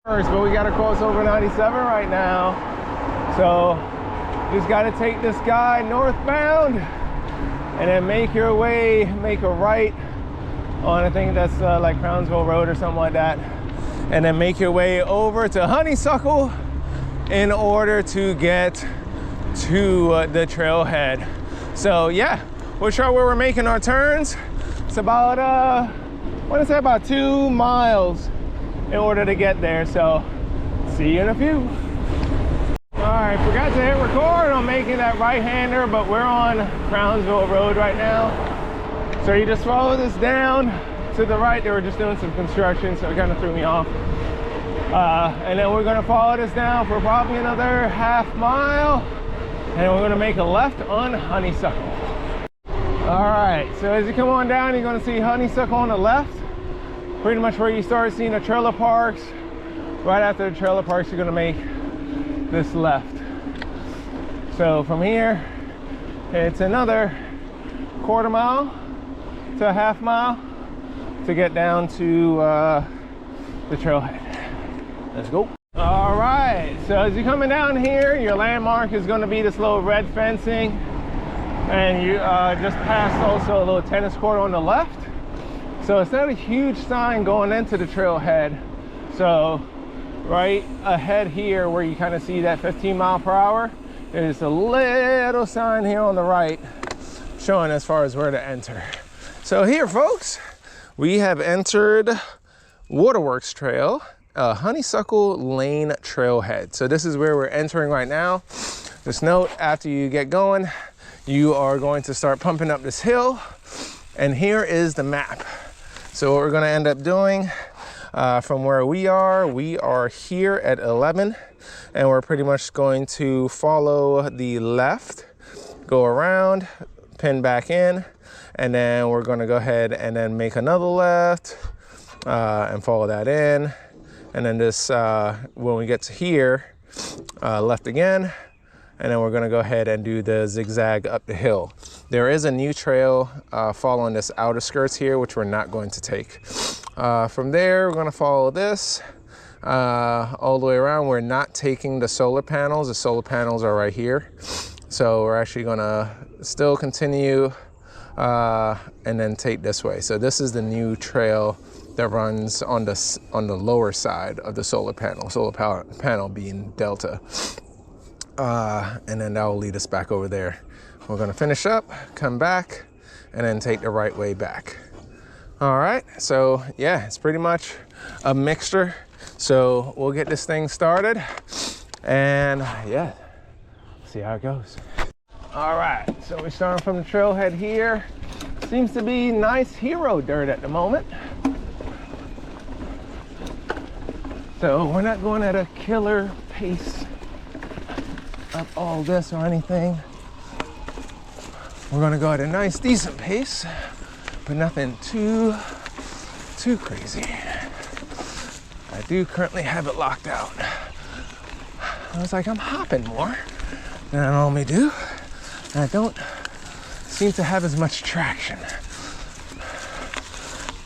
But we got to cross over 97 right now, so just got to take this guy northbound and then make your way, make a right on, I think that's like Crownsville Road or something like that, and then make your way over to Honeysuckle in order to get to the trailhead. So yeah, we'll show where we're making our turns. It's about I want to say about 2 miles in order to get there, so see you in a few. All right, forgot to hit record on making that right-hander, but we're on Crownsville Road right now. So you just follow this down to the right. They were just doing some construction, so it kind of threw me off. And then we're gonna follow this down for probably another half mile, and we're gonna make a left on Honeysuckle. All right, so as you come on down, you're gonna see Honeysuckle on the left, pretty much where you start seeing the trailer parks. Right after the trailer parks, you're gonna make this left. So from here, it's another quarter mile to a half mile to get down to the trailhead. Let's go. All right, so as you're coming down here, your landmark is gonna be this little red fencing, and you just passed also a little tennis court on the left. So it's not a huge sign going into the trailhead. So right ahead here where you kind of see that 15 mile per hour, there's a little sign here on the right showing as far as where to enter. So here, folks, we have entered Waterworks Trail, Honeysuckle Lane Trailhead. So this is where we're entering right now. Just note, after you get going, you are going to start pumping up this hill, and here is the map. So what we're going to end up doing from where we are here at 11, and we're pretty much going to follow the left, go around, pin back in, and then we're going to go ahead and then make another left and follow that in, and then this when we get to here, left again, and then we're going to go ahead and do the zigzag up the hill. There is a new trail following this outer skirts here, which we're not going to take. From there, we're going to follow this all the way around. We're not taking the solar panels. The solar panels are right here. So we're actually going to still continue and then take this way. So this is the new trail that runs on the lower side of the solar panel being Delta. And then that will lead us back over there. We're gonna finish up, come back, and then take the right way back. All right, so yeah, it's pretty much a mixture. So we'll get this thing started, and yeah, see how it goes. All right, so we're starting from the trailhead here. Seems to be nice hero dirt at the moment. So we're not going at a killer pace up all this or anything. We're gonna go at a nice, decent pace, but nothing too crazy. I do currently have it locked out. I was like, I'm hopping more than I normally do, and I don't seem to have as much traction.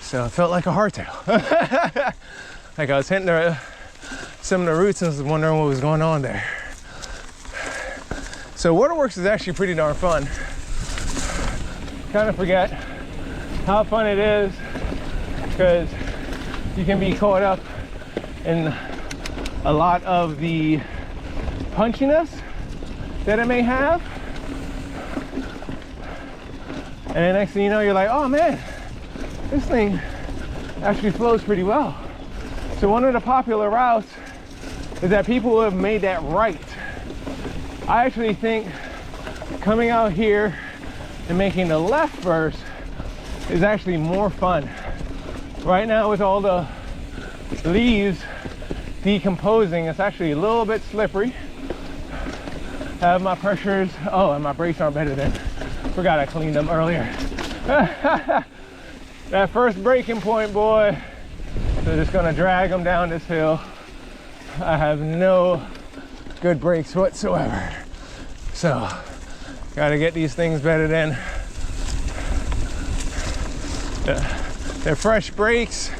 So it felt like a hardtail. Like I was hitting some of the roots and was wondering what was going on there. So Waterworks is actually pretty darn fun. Kind of forget how fun it is because you can be caught up in a lot of the punchiness that it may have. And the next thing you know, you're like, oh man, this thing actually flows pretty well. So one of the popular routes is that people have made that right. I actually think coming out here and making the left first is actually more fun. Right now with all the leaves decomposing, it's actually a little bit slippery. I have my pressures, oh, and my brakes aren't better than, forgot I cleaned them earlier. That first braking point, boy, so just gonna drag them down this hill. I have no good brakes whatsoever. So, gotta get these things bedded in. They're fresh brakes,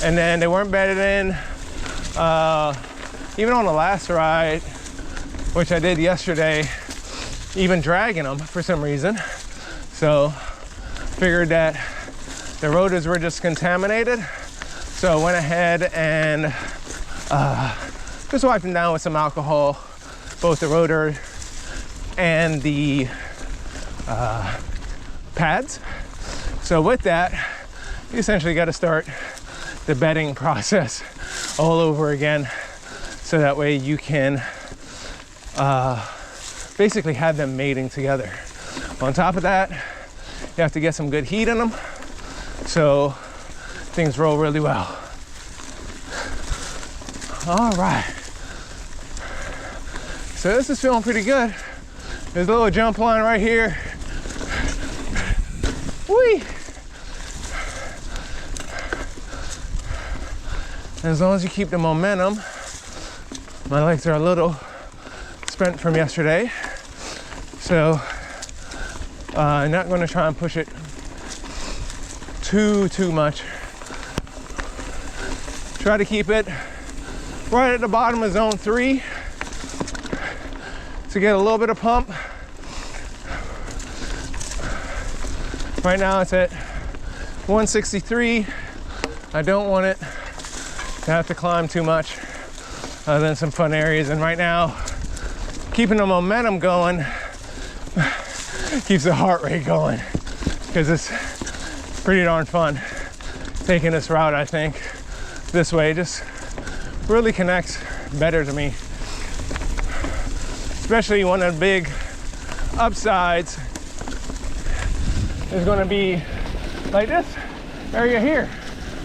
and then they weren't bedded in Even on the last ride, which I did yesterday, even dragging them for some reason. So figured that the rotors were just contaminated. So I went ahead and just wiped them down with some alcohol, both the rotor and the pads. So with that, you essentially got to start the bedding process all over again, so that way you can basically have them mating together. On top of that, you have to get some good heat in them so things roll really well. All right, so this is feeling pretty good. There's a little jump line right here. Whee! As long as you keep the momentum. My legs are a little spent from yesterday, so I'm not going to try and push it too much. Try to keep it right at the bottom of zone 3 to get a little bit of pump. Right now it's at 163. I don't want it to have to climb too much, other than some fun areas. And right now, keeping the momentum going keeps the heart rate going, because it's pretty darn fun taking this route. I think this way just really connects better to me. Especially one of the big upsides is going to be like this area here.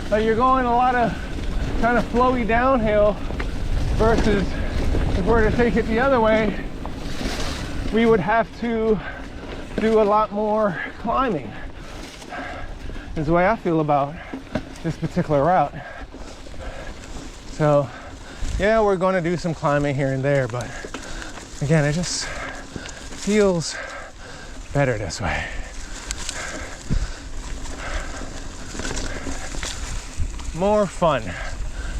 Like you're going a lot of kind of flowy downhill, versus if we were to take it the other way, we would have to do a lot more climbing. Is the way I feel about this particular route. So yeah, we're going to do some climbing here and there, but again, it just feels better this way. More fun.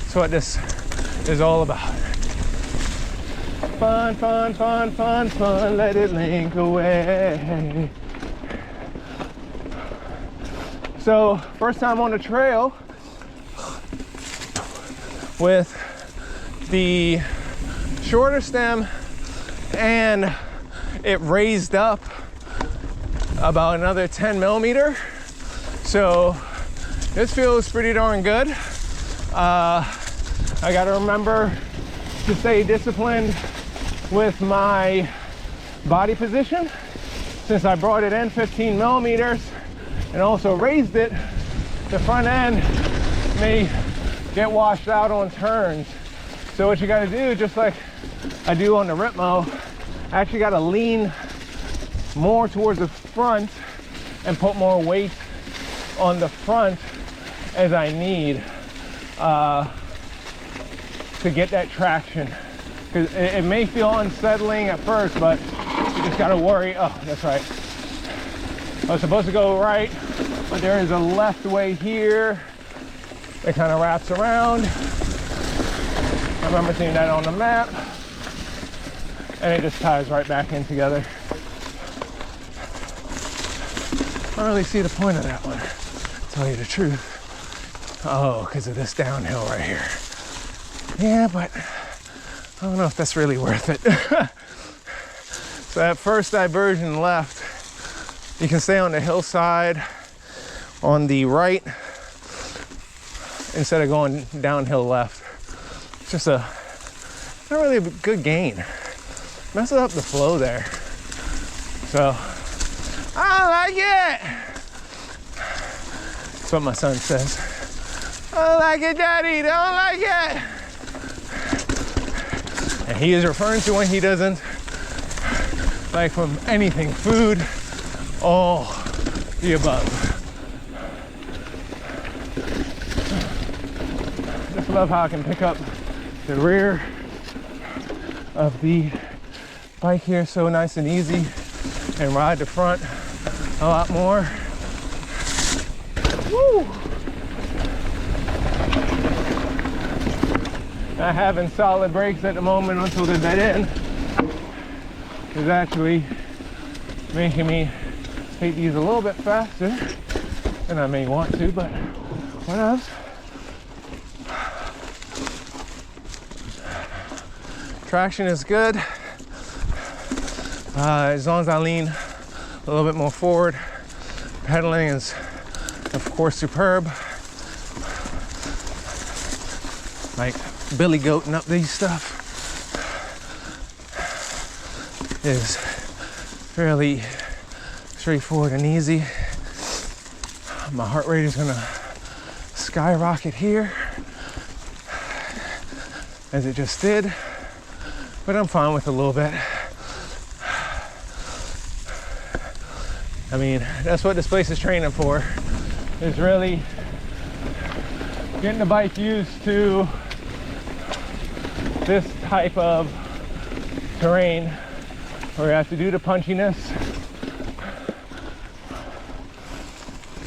That's what this is all about. Fun, fun, fun, fun, fun, let it link away. So, first time on the trail with the shorter stem, and it raised up about another 10 millimeter. So this feels pretty darn good. I gotta remember to stay disciplined with my body position, since I brought it in 15 millimeters and also raised it. The front end may get washed out on turns. So what you gotta do, just like I do on the Ritmo, I actually gotta lean more towards the front and put more weight on the front as I need to get that traction. Because it may feel unsettling at first, but you just gotta worry. Oh, that's right. I was supposed to go right, but there is a left way here. It kind of wraps around. I remember seeing that on the map, and it just ties right back in together. I don't really see the point of that one, to tell you the truth. Oh, because of this downhill right here. Yeah, but I don't know if that's really worth it. So that first diversion left, you can stay on the hillside on the right instead of going downhill left. It's just not really a good gain. Messes up the flow there. So I don't like it. That's what my son says. I don't like it, Daddy, don't like it. And he is referring to when he doesn't like from anything, food, all the above. Just love how I can pick up the rear of the bike here so nice and easy, and ride the front a lot more. Woo! not having solid brakes at the moment until the dead end is actually making me take these a little bit faster than I may want to, but what else? Traction is good. As long as I lean a little bit more forward. Pedaling is, of course, superb. Like billy goating up these stuff is fairly straightforward and easy. My heart rate is gonna skyrocket here, as it just did, but I'm fine with a little bit. I mean, that's what this place is training for, is really getting the bike used to this type of terrain where you have to do the punchiness.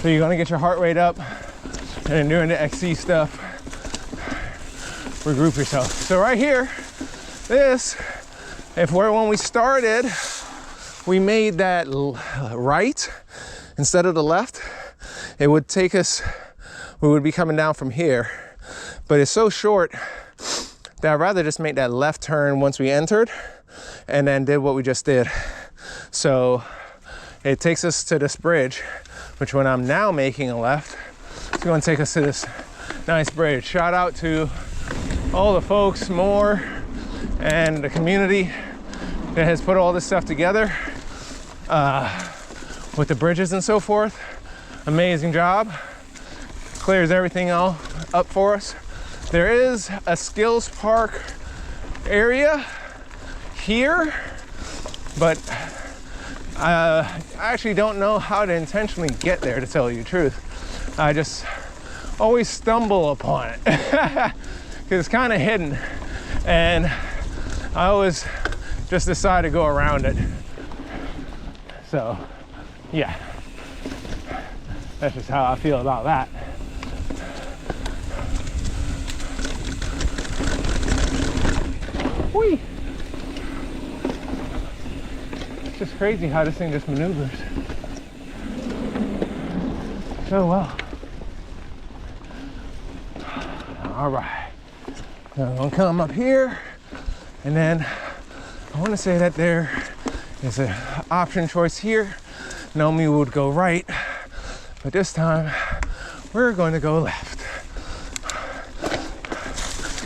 So you're gonna get your heart rate up, and then during the XC stuff, regroup yourself. So right here, this, when we started, we made that right instead of the left, it would take us, we would be coming down from here, but it's so short that I'd rather just make that left turn once we entered and then did what we just did. So it takes us to this bridge, which when I'm now making a left, it's going to take us to this nice bridge. Shout out to all the folks, Moore, and the community that has put all this stuff together with the bridges and so forth. Amazing job. Clears everything all up for us. There is a skills park area here, but I actually don't know how to intentionally get there, to tell you the truth. I just always stumble upon it because it's kind of hidden, and I always just decide to go around it. So yeah, that's just how I feel about that. Whee! It's just crazy how this thing just maneuvers so well. All right, now I'm gonna come up here, and then I want to say that there is an option choice here. Normally we would go right, but this time we're going to go left.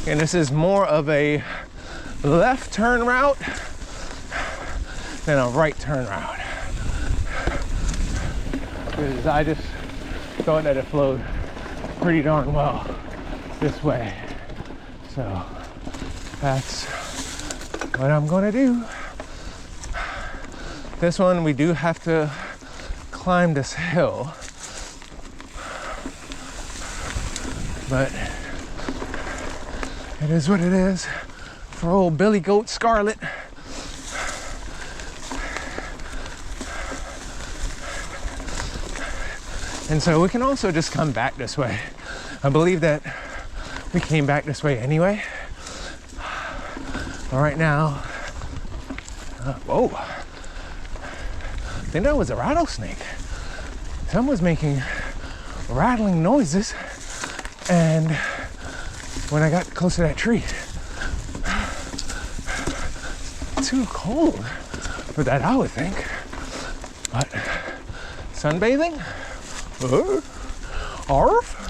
And this is more of a left turn route than a right turn route, because I just thought that it flowed pretty darn well this way. So that's what I'm gonna do. This one, we do have to climb this hill, but it is what it is for old Billy Goat Scarlet. And so we can also just come back this way. I believe that we came back this way anyway. All right now, whoa, I think that was a rattlesnake. Someone was making rattling noises, and when I got close to that tree, too cold for that, I would think. But sunbathing? Arf?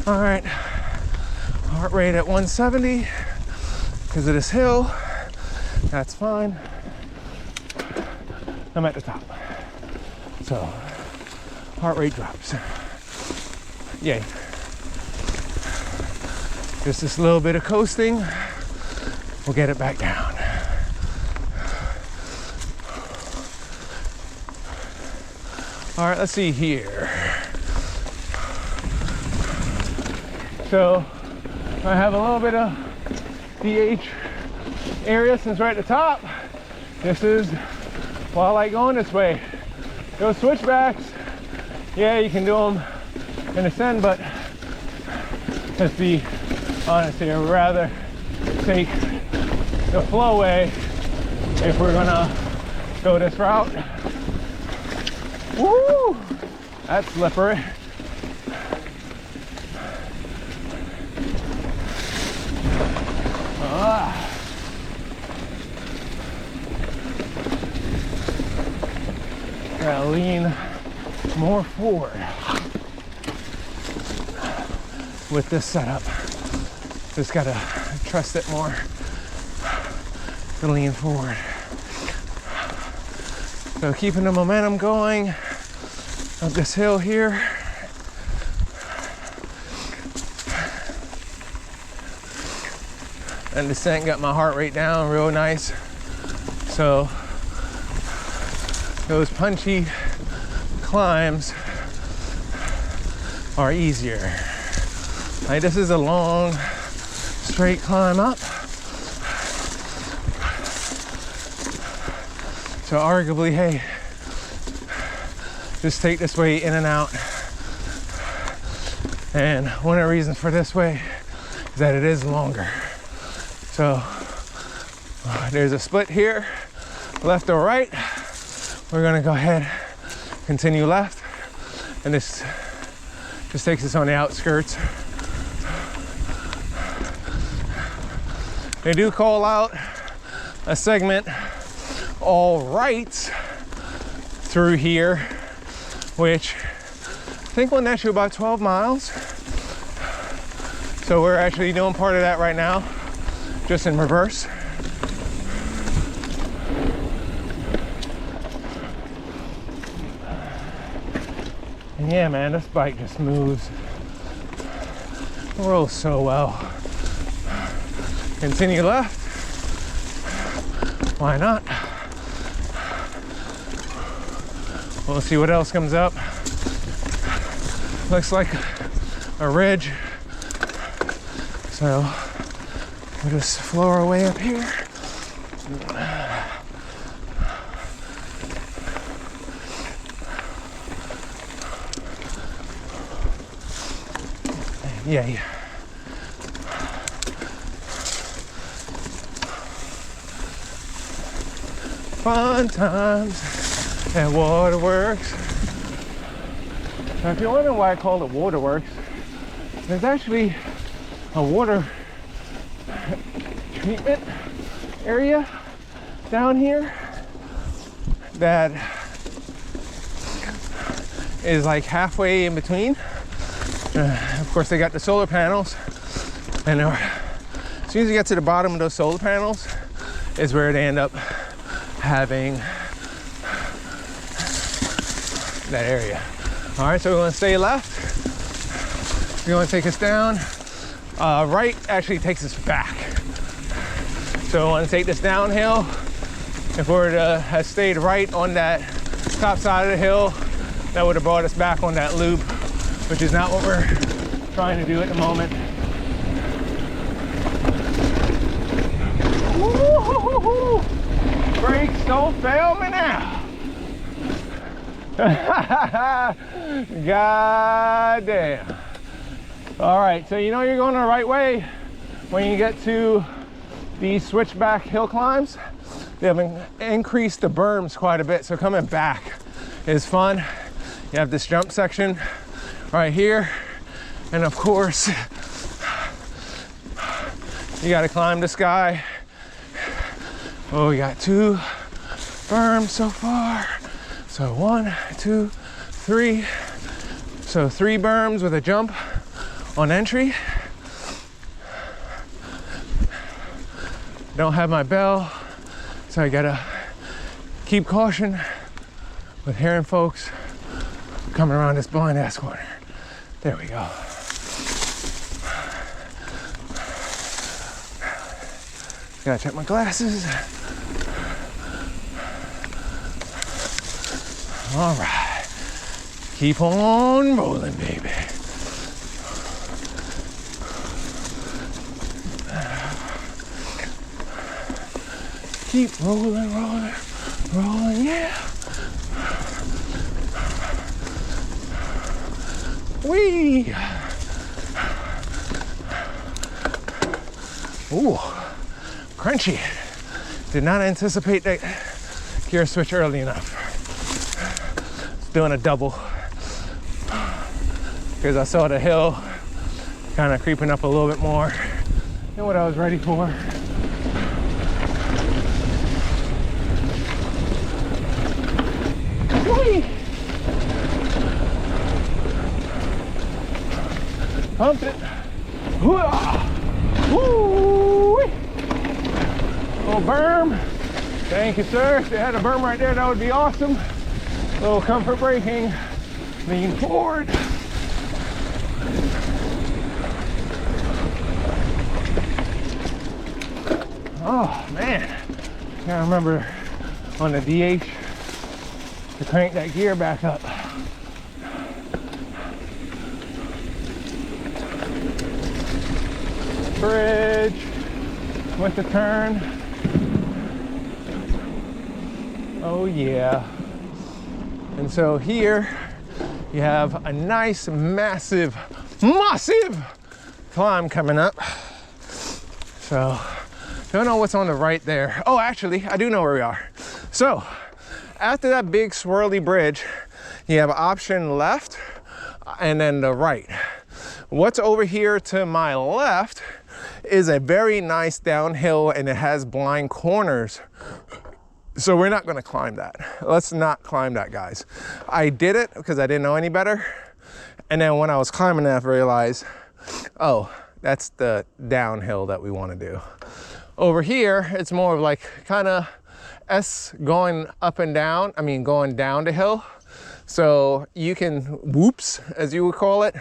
All right, heart rate at 170 because of this hill. That's fine. I'm at the top, so heart rate drops. Yay. Just this little bit of coasting, we'll get it back down. All right, let's see here. So I have a little bit of DH area since we're at the top. This is why I like going this way. Those switchbacks, yeah, you can do them in ascend, but Let's be honest here, we'd rather take the flowway if we're gonna go this route. Woo! That's slippery. Gotta lean more forward with this setup. Just gotta trust it more to lean forward. So keeping the momentum going up this hill here. And descent got my heart rate down real nice. So those punchy climbs are easier. Like, this is a long, straight climb up. So arguably, hey, just take this way in and out. And one of the reasons for this way is that it is longer. So there's a split here, left or right. We're gonna go ahead, continue left, and this just takes us on the outskirts. They do call out a segment all right through here, which I think will net you about 12 miles. So we're actually doing part of that right now, just in reverse. And yeah, man, this bike just moves, rolls so well. Continue left. Why not? We'll see what else comes up. Looks like a ridge. So we'll just flow our way up here. Yeah. Fun times at Waterworks. Now, if you're wondering why I call it Waterworks, there's actually a water treatment area down here that is like halfway in between. Of course, they got the solar panels, and as soon as you get to the bottom of those solar panels is where they end up having that area. All right, so we want to stay left. We want to take us down. Right actually takes us back. So we want to take this downhill. If we were to have stayed right on that top side of the hill, that would have brought us back on that loop, which is not what we're trying to do at the moment. Woo-hoo-hoo-hoo. Brakes don't fail me now. God damn. All right, so you know you're going the right way when you get to these switchback hill climbs. They have increased the berms quite a bit, so coming back is fun. You have this jump section right here, and of course you got to climb the sky. Oh, we got 2 berms so far. So 1, 2, 3. So 3 berms with a jump on entry. Don't have my bell, so I gotta keep caution with hearing folks coming around this blind ass corner. There we go. Gotta check my glasses. All right, keep on rolling, baby. Keep rolling, rolling, rolling, yeah. Whee! Ooh, crunchy. Did not anticipate that gear switch early enough. Doing a double because I saw the hill kind of creeping up a little bit more than what I was ready for. Whee! Pumped it. Woo! Little berm. Thank you, sir. If they had a berm right there, that would be awesome. Little comfort braking. Lean forward. Oh man, I gotta remember on the DH to crank that gear back up. Bridge with the turn. Oh yeah. And so here you have a nice, massive climb coming up. So don't know what's on the right there. Oh, actually, I do know where we are. So after that big swirly bridge, you have option left and then the right. What's over here to my left is a very nice downhill and it has blind corners. So we're not gonna climb that. Let's not climb that, guys. I did it because I didn't know any better. And then when I was climbing it, I realized, oh, that's the downhill that we wanna do. Over here, it's more of like kind of going up and down, going down the hill. So you can whoops, as you would call it.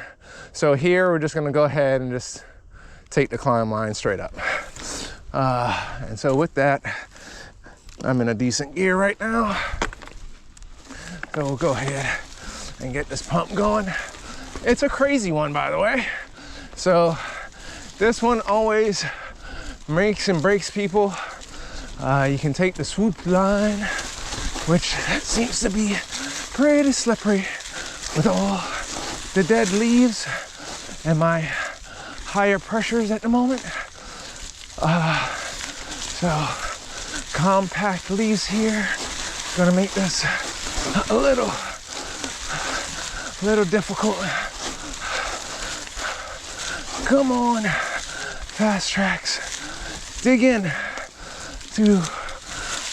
So here, we're just gonna go ahead and just take the climb line straight up. And so with that, I'm in a decent gear right now. So we'll go ahead and get this pump going. It's a crazy one, by the way. So this one always makes and breaks people. You can take the swoop line, which seems to be pretty slippery with all the dead leaves and my higher pressures at the moment. So compact leaves here, gonna make this a little difficult. Come on, fast tracks, dig in to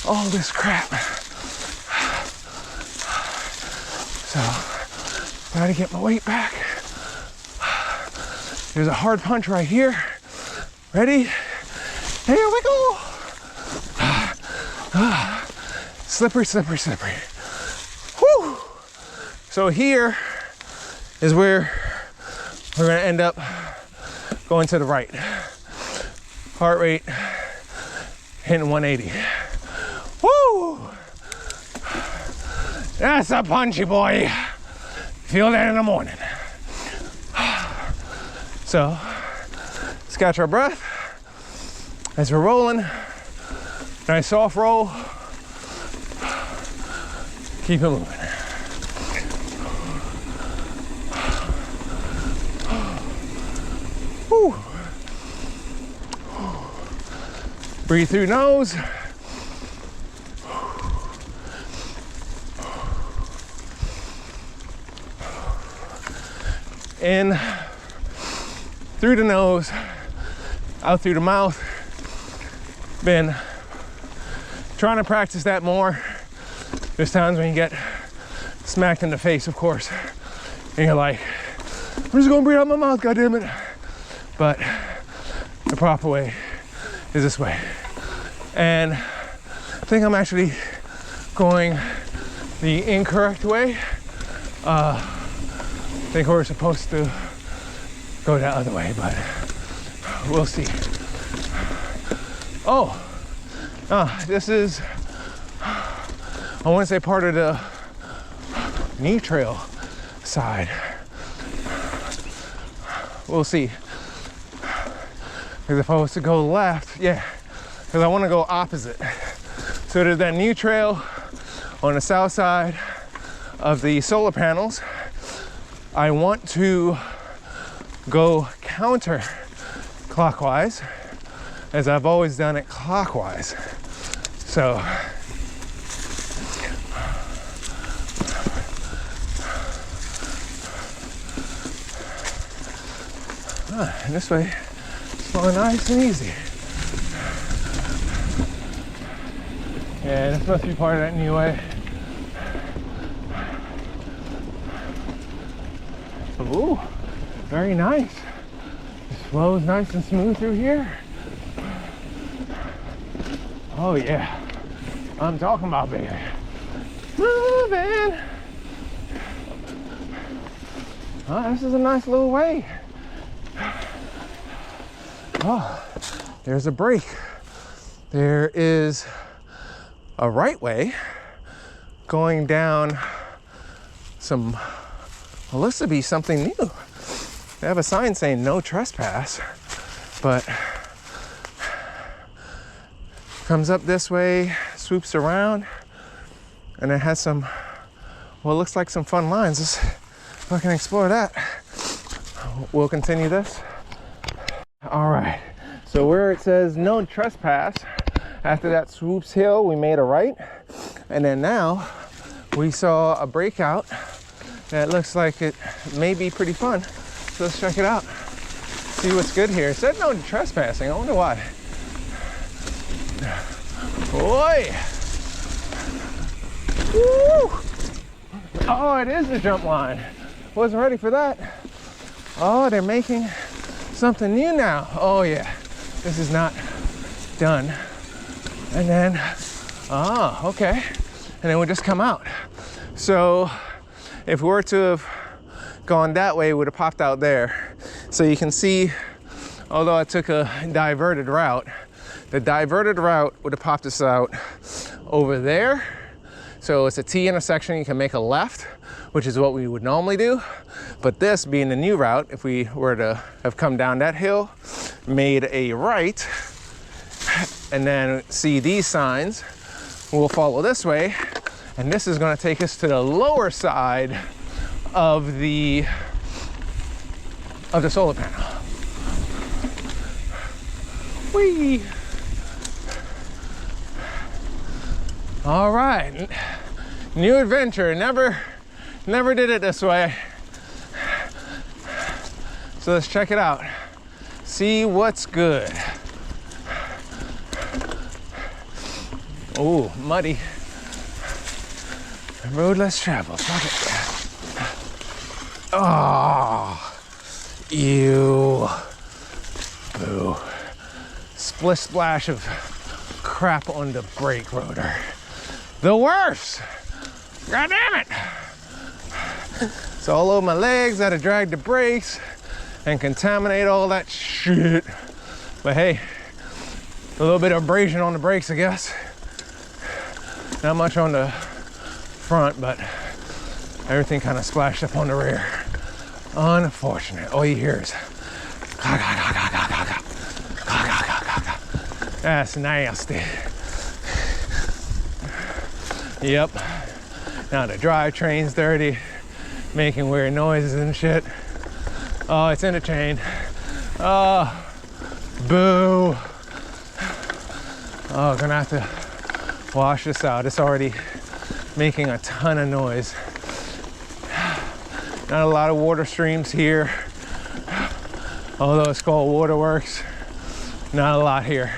all this crap. So, gotta get my weight back. There's a hard punch right here. Ready? Here we go. Slippery, slippery, slippery. Whew. So here is where we're gonna end up going to the right. Heart rate hitting 180. Woo! That's a punchy boy. Feel that in the morning. So, let's catch our breath as we're rolling. Nice soft roll. Keep it moving. Whew. Breathe through nose. In through the nose, out through the mouth. Been trying to practice that more. There's times when you get smacked in the face, of course, and you're like, I'm just gonna breathe out my mouth, goddammit. But the proper way is this way. And I think I'm actually going the incorrect way. I think we're supposed to go the other way, but we'll see. Oh, this is, I want to say part of the knee trail side. We'll see. Because if I was to go left, yeah, because I want to go opposite. So there's that new trail on the south side of the solar panels. I want to go counter clockwise as I've always done it clockwise. So and this way it's going nice and easy. Yeah, this must be part of that new way. Ooh, very nice. It flows nice and smooth through here. Oh yeah, I'm talking about, baby. Moving. Oh, this is a nice little way. Oh, there's a break. There is a right way going down some, well, looks to be something new. They have a sign saying no trespass, but comes up this way, swoops around, and it has some, well, it looks like some fun lines. Let's fucking explore that. We'll continue this. All right, so where it says no trespass, after that swoops hill, we made a right, and then now we saw a breakout that looks like it may be pretty fun. So let's check it out, see what's good here. It said no trespassing, I wonder why. Boy! Woo! Oh, it is the jump line. Wasn't ready for that. Oh, they're making something new now. Oh yeah, this is not done. And then, okay. And then we'll just come out. So if we were to have gone that way, it would have popped out there. So you can see, although I took a diverted route, the diverted route would have popped us out over there. So it's a T intersection, you can make a left, which is what we would normally do. But this being the new route, if we were to have come down that hill, made a right, and then see these signs, we'll follow this way, and this is going to take us to the lower side of the solar panel. Whee! All right, new adventure. Never did it this way. So let's check it out. See what's good. Oh, muddy. Road less traveled. Fuck it. Oh, ew. Boo. Splish splash of crap on the brake rotor. The worst. God damn it. It's all over my legs. I had to drag the brakes and contaminate all that shit. But hey, a little bit of abrasion on the brakes, I guess. Not much on the front, but everything kind of splashed up on the rear. Unfortunate. All you hear is that's nasty. Yep. Now the drivetrain's dirty, making weird noises and shit. Oh, it's in a chain. Oh, boo. Oh, gonna have to wash this out. It's already making a ton of noise. Not a lot of water streams here, although it's called Waterworks. Not a lot here.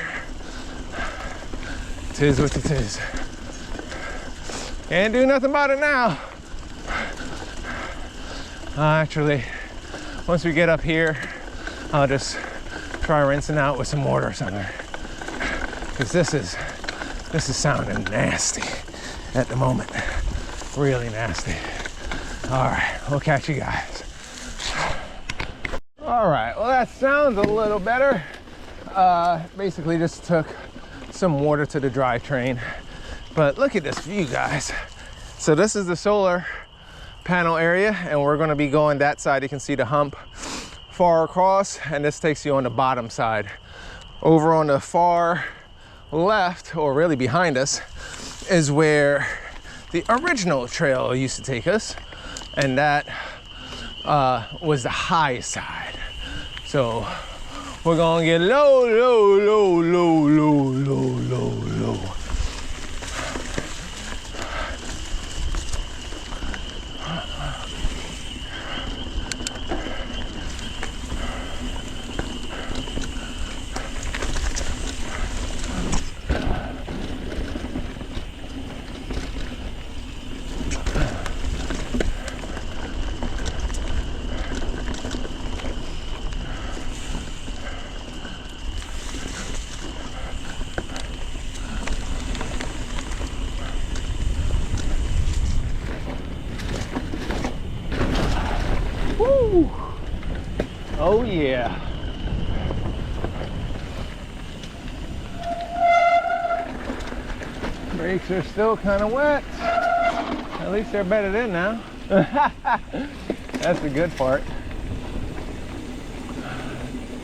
Tis what it is. Can't do nothing about it now. Actually, once we get up here, I'll just try rinsing out with some water or something. Because this is sounding nasty at the moment. Really nasty. All right, we'll catch you guys. All right, well that sounds a little better. Basically just took some water to the drivetrain. But look at this view, guys. So this is the solar panel area, and we're gonna be going that side. You can see the hump far across, and this takes you on the bottom side. Over on the far left, or really behind us, is where the original trail used to take us, and that was the high side. So We're gonna get low, low, low, low, low, low, low, low. Woo! Oh yeah. Brakes are still kind of wet. At least they're bedded in now. That's the good part.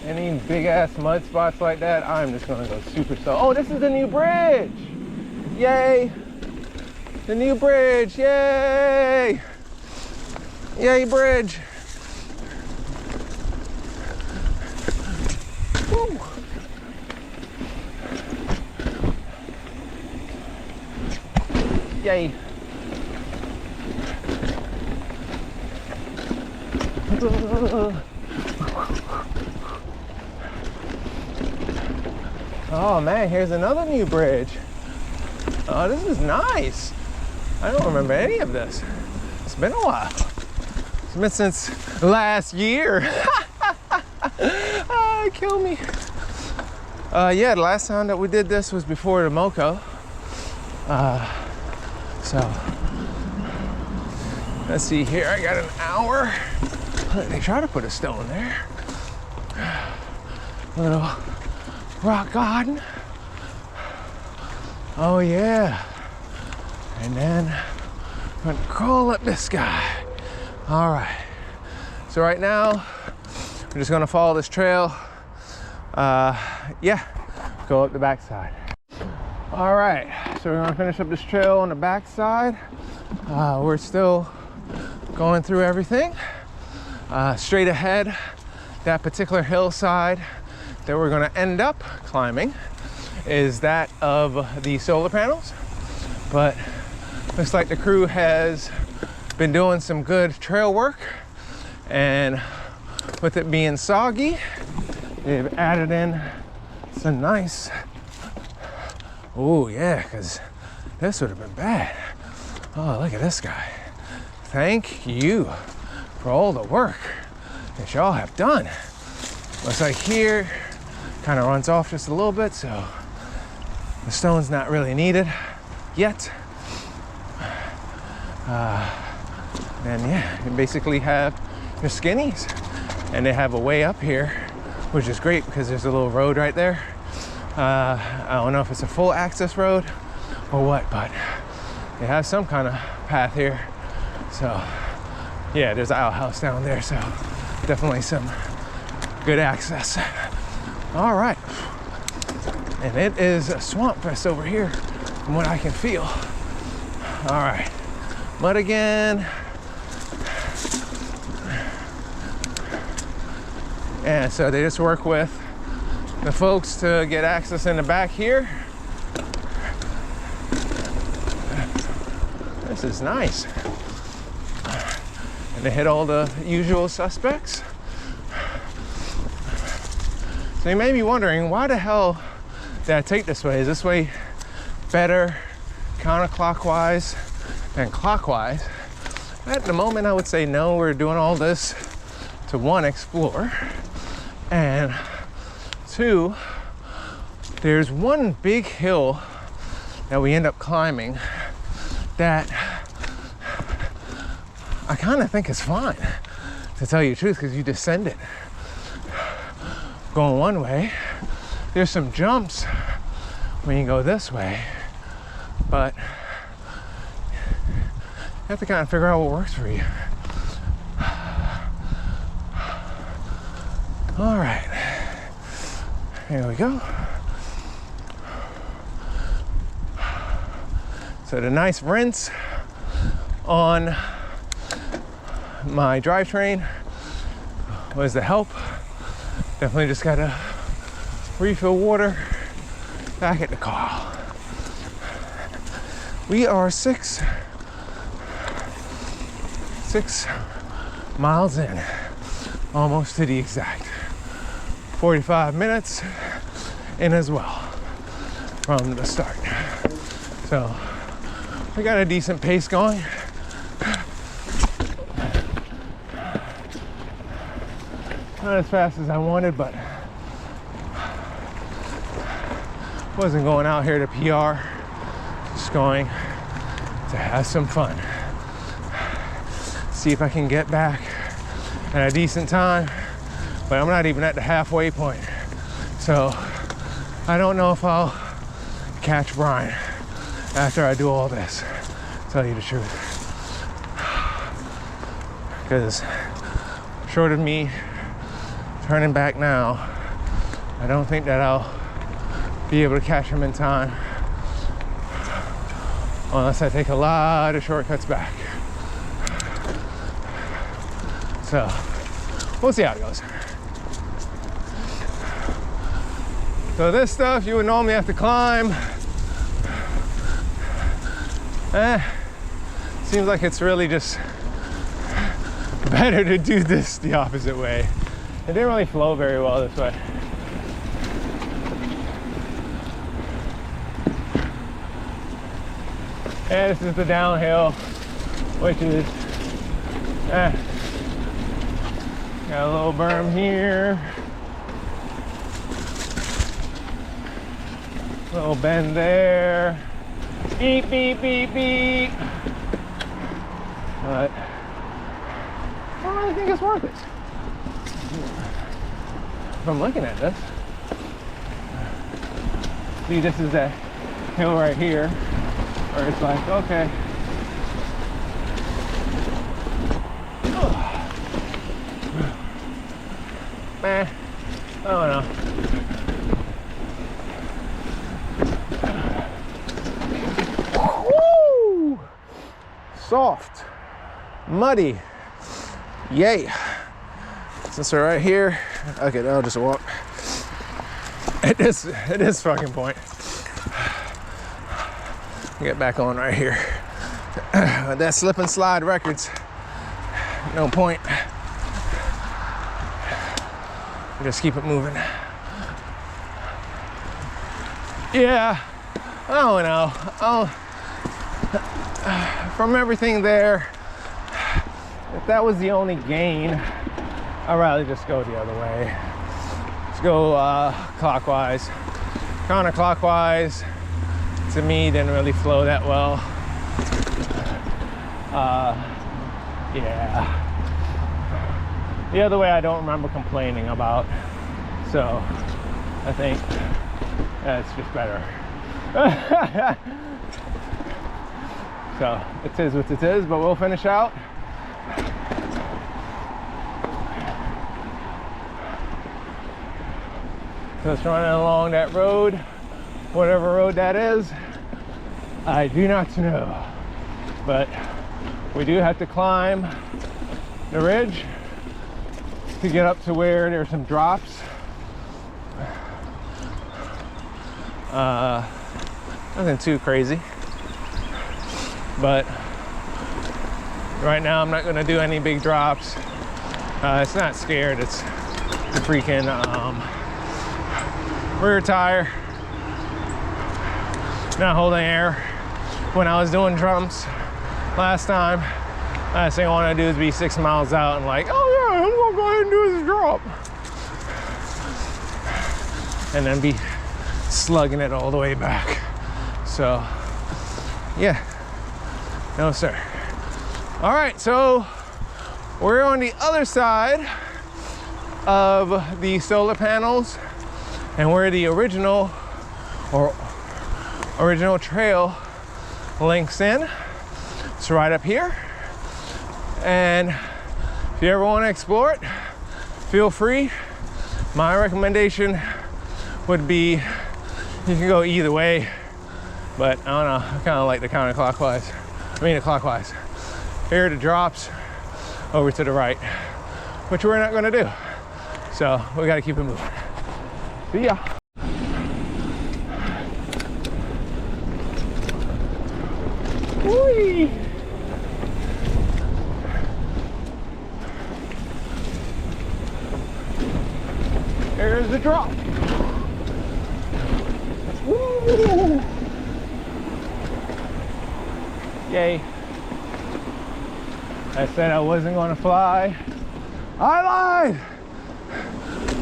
Any big ass mud spots like that, I'm just gonna go super slow. Oh, this is the new bridge! Yay! The new bridge, yay! Yay, bridge! Woo. Yay! Oh man, here's another new bridge. Oh, this is nice. I don't remember any of this. It's been a while. It's been since last year. Ah, kill me. Yeah, the last time that we did this was before the Moco. So, let's see here. I got an hour. They try to put a stone there. A little rock garden. Oh yeah. And then I'm gonna crawl up this guy. All right. So right now, we're just gonna follow this trail. Yeah, go up the backside. All right, so we're gonna finish up this trail on the backside. We're still going through everything. Straight ahead, that particular hillside that we're gonna end up climbing is that of the solar panels. But looks like the crew has been doing some good trail work, and with it being soggy, they've added in some nice, oh yeah, because this would have been bad. Oh, look at this guy. Thank you for all the work that y'all have done. Looks like here kind of runs off just a little bit, so the stone's not really needed yet. And yeah, you basically have your skinnies, and they have a way up here, which is great because there's a little road right there. I don't know if it's a full access road or what, but they have some kind of path here. So yeah, there's an outhouse down there, so definitely some good access. All right, and it is a swamp fest over here from what I can feel. All right, mud again. And so they just work with the folks to get access in the back here. This is nice. And they hit all the usual suspects. So you may be wondering, why the hell did I take this way? Is this way better counterclockwise than clockwise? At the moment, I would say no. We're doing all this to one, explore, and two, there's one big hill that we end up climbing that I kind of think is fine, to tell you the truth, because you descend it going one way. There's some jumps when you go this way, but you have to kind of figure out what works for you. All right, here we go. So the nice rinse on my drivetrain was the help Definitely just gotta refill water back at the car. We are six miles in, almost to the exact 45 minutes in as well from the start. So we got a decent pace going. Not as fast as I wanted, but wasn't going out here to PR, just going to have some fun. See if I can get back at a decent time, but I'm not even at the halfway point. So I don't know if I'll catch Brian after I do all this, to tell you the truth. Because short of me turning back now, I don't think that I'll be able to catch him in time unless I take a lot of shortcuts back. So we'll see how it goes. So this stuff you would normally have to climb. Seems like it's really just better to do this the opposite way. It didn't really flow very well this way. And this is the downhill, which is got a little berm here, little bend there, beep beep beep beep. But I don't really think it's worth it. If I'm looking at this, see, this is that hill right here, where it's like, okay, I don't know. Woo! Soft, muddy, yay. Since we're right here, okay, I'll just walk at this fucking point. Get back on right here. That slip and slide records, no point. Just keep it moving. Yeah, I don't know. From everything there, if that was the only gain, I'd rather just go the other way. Let's go clockwise. Counterclockwise, to me, didn't really flow that well. Yeah. The other way I don't remember complaining about, so I think that's just better. So it is what it is, but we'll finish out. Just running along that road, whatever road that is, I do not know, but we do have to climb the ridge to get up to where there's some drops. Nothing too crazy, but right now I'm not going to do any big drops. It's not scared, it's the freaking rear tire not holding air. When I was doing jumps last time, last thing I want to do is be 6 miles out and like, oh yeah, I'm gonna go ahead and do this drop, and then be slugging it all the way back. So yeah, no sir. All right, so we're on the other side of the solar panels and where the original trail links in. It's right up here, and if you ever want to explore it, feel free. My recommendation would be you can go either way, but I don't know, I kind of like the counterclockwise. I mean the clockwise. Here are the drops over to the right, which we're not going to do. So we gotta keep it moving. See ya. Whee! There's the drop. Woo! Yay. I said I wasn't gonna fly. I lied!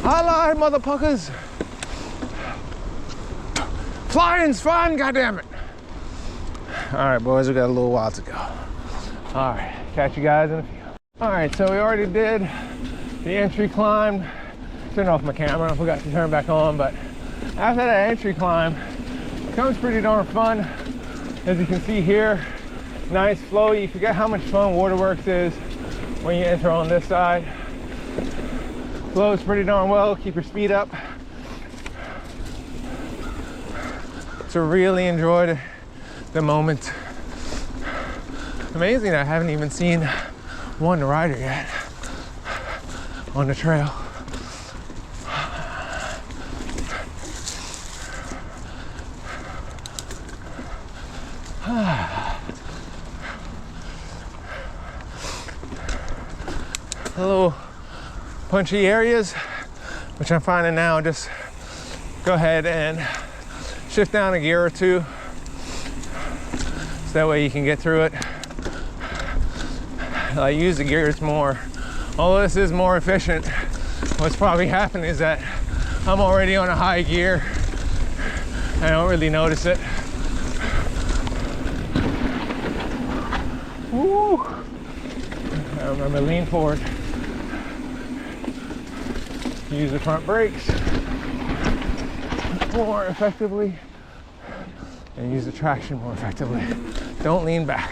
I lied, motherfuckers! Flying's fun, goddammit! Alright, boys, we got a little while to go. Alright, catch you guys in a few. Alright, so we already did the entry climb. Turned off my camera, I forgot to turn it back on, but after that entry climb, it becomes pretty darn fun. As you can see here, nice flow. You forget how much fun waterworks is when you enter on this side. Flows pretty darn well, keep your speed up. So really enjoyed the moment. Amazing, I haven't even seen one rider yet on the trail. A little punchy areas, which I'm finding now, just go ahead and shift down a gear or two, so that way you can get through it. I use the gears more. Although this is more efficient, what's probably happening is that I'm already on a high gear. I don't really notice it. Woo! I remember lean forward. Use the front brakes more effectively and use the traction more effectively. Don't lean back.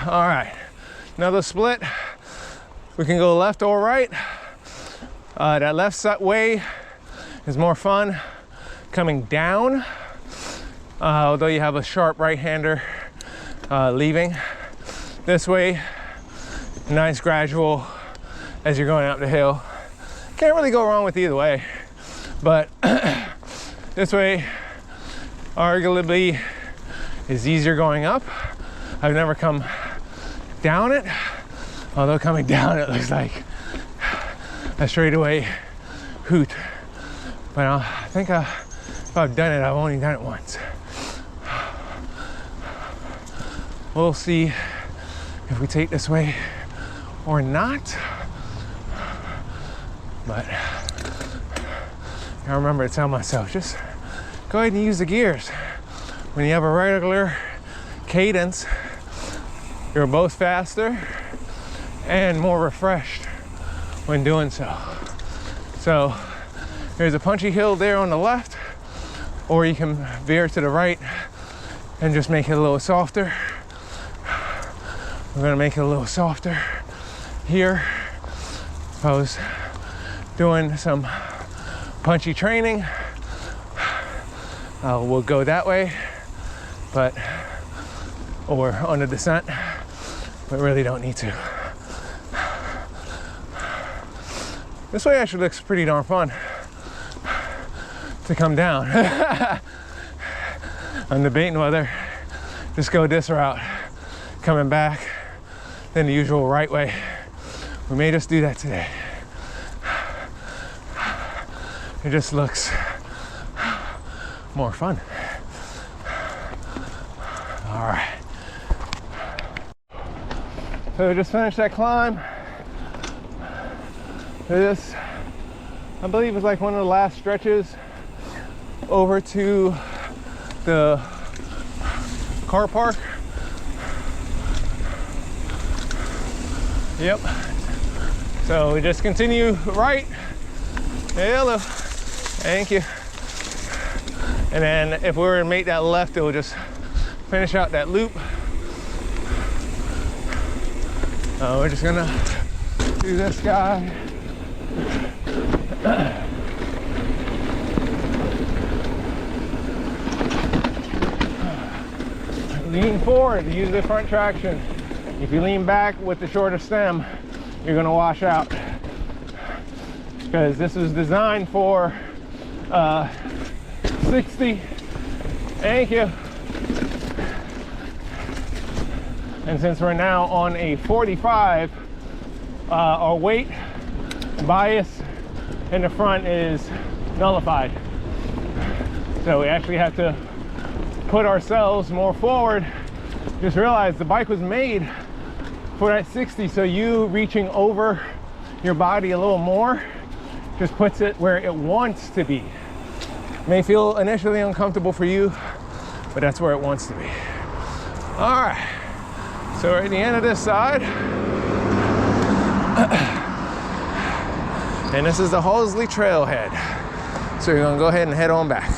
All right, another split. We can go left or right. That left side way is more fun coming down, although you have a sharp right-hander leaving. This way, nice gradual as you're going up the hill. Can't really go wrong with either way, but this way arguably is easier going up. I've never come down it, although coming down it looks like a straightaway hoot. But I think if I've done it, I've only done it once. We'll see if we take this way or not. But I remember to tell myself, just go ahead and use the gears. When you have a regular cadence, you're both faster and more refreshed when doing so. So there's a punchy hill there on the left, or you can veer to the right and just make it a little softer. We're gonna make it a little softer here. If I was doing some punchy training, we'll go that way, but or on the descent, but really don't need to. This way actually looks pretty darn fun to come down. I'm debating whether just go this route coming back than the usual right way. We may just do that today. It just looks more fun. All right. So we just finished that climb. This, I believe, is like one of the last stretches over to the car park. Yep. So we just continue right. Hello. Thank you. And then if we were to make that left, it will just finish out that loop. We're just gonna do this guy. lean forward, use the front traction. If you lean back with the shorter stem, you're gonna wash out. Because this is designed for 60. Thank you. And since we're now on a 45, our weight bias in the front is nullified. So we actually have to put ourselves more forward. Just realize the bike was made for that 60, so you reaching over your body a little more just puts it where it wants to be. May feel initially uncomfortable for you, but that's where it wants to be. All right, so we're at the end of this side. And this is the Halsley trailhead. So you're gonna go ahead and head on back.